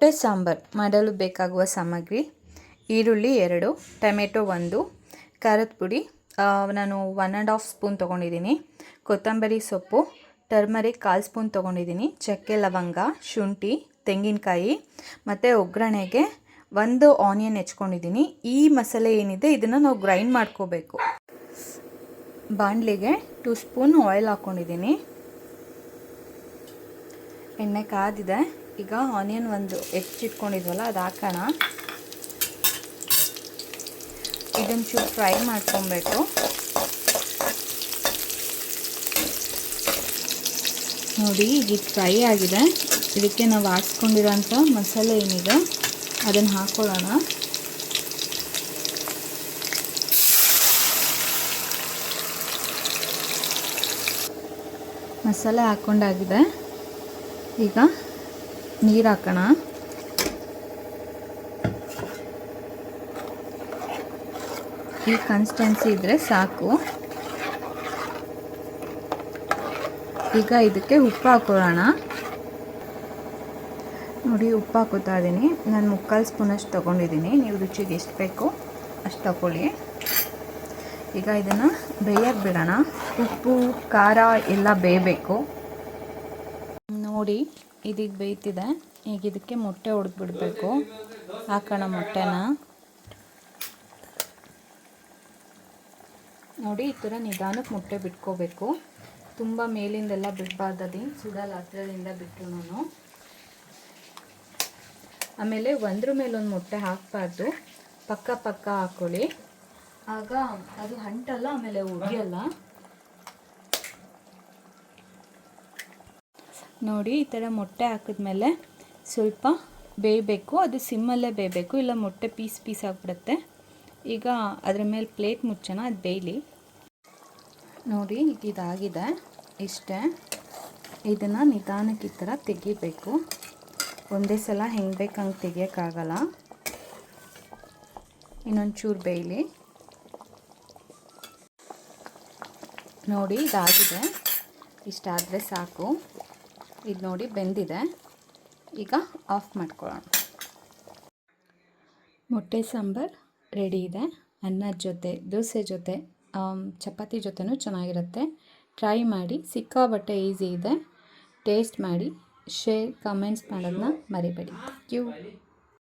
ಮೊಟ್ಟೆ ಸಾಂಬಾರು ಮಾಡಲು ಬೇಕಾಗುವ ಸಾಮಗ್ರಿ: ಈರುಳ್ಳಿ 2, ಟೊಮೆಟೊ 1, ಖಾರದ ಪುಡಿ ನಾನು 1.5 ಸ್ಪೂನ್ ತೊಗೊಂಡಿದ್ದೀನಿ, ಕೊತ್ತಂಬರಿ ಸೊಪ್ಪು, ಟರ್ಮರಿಕ್ 1/4 ಸ್ಪೂನ್ ತೊಗೊಂಡಿದ್ದೀನಿ, ಚಕ್ಕೆ ಲವಂಗ, ಶುಂಠಿ, ತೆಂಗಿನಕಾಯಿ ಮತ್ತು ಒಗ್ಗರಣೆಗೆ 1 ಆನಿಯನ್ ಹೆಚ್ಕೊಂಡಿದ್ದೀನಿ. ಈ ಮಸಾಲೆ ಏನಿದೆ ಇದನ್ನು ನಾವು ಗ್ರೈಂಡ್ ಮಾಡ್ಕೋಬೇಕು. ಬಾಣಲಿಗೆ 2 ಸ್ಪೂನ್ ಆಯಿಲ್ ಹಾಕ್ಕೊಂಡಿದ್ದೀನಿ. ಎಣ್ಣೆ ಕಾದಿದೆ. ಈಗ ಆನಿಯನ್ ಒಂದು ಹೆಚ್ಚಿಟ್ಕೊಂಡಿದ್ವಲ್ಲ ಅದು ಹಾಕೋಣ. ಇದನ್ನು ಚೂರು ಫ್ರೈ ಮಾಡ್ಕೊಬೇಕು. ನೋಡಿ ಈಗ ಫ್ರೈ ಆಗಿದೆ. ಇದಕ್ಕೆ ನಾವು ಹಾಕ್ಸ್ಕೊಂಡಿರೋಂಥ ಮಸಾಲೆ ಏನಿದೆ ಅದನ್ನು ಹಾಕ್ಕೊಳ್ಳೋಣ. ಮಸಾಲೆ ಹಾಕ್ಕೊಂಡಾಗಿದೆ. ಈಗ ನೀರು ಹಾಕೋಣ. ಈ ಕನ್ಸಿಸ್ಟೆನ್ಸಿ ಇದ್ದರೆ ಸಾಕು. ಈಗ ಇದಕ್ಕೆ ಉಪ್ಪು ಹಾಕೊಳ್ಳೋಣ. ನೋಡಿ ಉಪ್ಪು ಹಾಕೋತಾ ಇದ್ದೀನಿ. ನಾನು 3/4 ಸ್ಪೂನಷ್ಟು ತೊಗೊಂಡಿದ್ದೀನಿ. ನೀವು ರುಚಿಗೆ ಎಷ್ಟು ಬೇಕೋ ಅಷ್ಟು ತಗೊಳ್ಳಿ. ಈಗ ಇದನ್ನು ಬೇಯಕ್ಕೆ ಬಿಡೋಣ. ಉಪ್ಪು ಖಾರ ಎಲ್ಲ ಬೇಯಬೇಕು. ನೋಡಿ ಇದೀಗ ಬೇಯ್ತಿದೆ. ಈಗ ಇದಕ್ಕೆ ಮೊಟ್ಟೆ ಹೊಡೆದ್ಬಿಡ್ಬೇಕು. ಹಾಕೋಣ ಮೊಟ್ಟೆನ. ನೋಡಿ ಈ ಥರ ನಿಧಾನಕ್ಕೆ ಮೊಟ್ಟೆ ಬಿಟ್ಕೋಬೇಕು. ತುಂಬ ಮೇಲಿಂದೆಲ್ಲ ಬಿಡಬಾರ್ದು. ಸುಡಲ್ಲ ಹತ್ರದಿಂದ ಬಿಟ್ಟು ನಾನು. ಆಮೇಲೆ ಒಂದ್ರ ಮೇಲೊಂದು ಮೊಟ್ಟೆ ಹಾಕಬಾರ್ದು, ಪಕ್ಕ ಪಕ್ಕ ಹಾಕ್ಕೊಳ್ಳಿ. ಆಗ ಅದು ಅಂಟಲ್ಲ, ಆಮೇಲೆ ಉರಿಯಲ್ಲ. ನೋಡಿ ಈ ಥರ ಮೊಟ್ಟೆ ಹಾಕಿದ್ಮೇಲೆ ಸ್ವಲ್ಪ ಬೇಯಬೇಕು. ಅದು ಸಿಮ್ಮಲ್ಲೇ ಬೇಯಬೇಕು, ಇಲ್ಲ ಮೊಟ್ಟೆ ಪೀಸ್ ಆಗಿಬಿಡುತ್ತೆ. ಈಗ ಅದರ ಮೇಲೆ ಪ್ಲೇಟ್ ಮುಚ್ಚೋಣ, ಅದು ಬೇಯಲಿ. ನೋಡಿ ಇದಾಗಿದೆ. ಇಷ್ಟೇ. ಇದನ್ನು ನಿಧಾನಕ್ಕೆ ಈ ಥರ ತೆಗಿಬೇಕು. ಒಂದೇ ಸಲ ಹೆಂಗೆ ಬೇಕು ಹಂಗೆ ತೆಗಿಯೋಕ್ಕಾಗಲ್ಲ. ಇನ್ನೊಂದು ಚೂರು ಬೇಯಲಿ. ನೋಡಿ ಇದಾಗಿದೆ. ಇಷ್ಟಾದರೆ ಸಾಕು. ಇದು ನೋಡಿ ಬೆಂದಿದೆ. ಈಗ ಆಫ್ ಮಾಡ್ಕೊಳ್ಳೋಣ. ಮೊಟ್ಟೆ ಸಾಂಬಾರು ರೆಡಿ ಇದೆ. ಅನ್ನದ ಜೊತೆ, ದೋಸೆ ಜೊತೆ, ಚಪಾತಿ ಜೊತೆನೂ ಚೆನ್ನಾಗಿರುತ್ತೆ. ಟ್ರೈ ಮಾಡಿ. ಸಿಕ್ಕಾಪಟ್ಟೆ ಈಸಿ ಇದೆ. ಟೇಸ್ಟ್ ಮಾಡಿ. ಶೇರ್, ಕಮೆಂಟ್ಸ್ ಮಾಡೋದನ್ನ ಮರಿಬೇಡಿ. Thank you.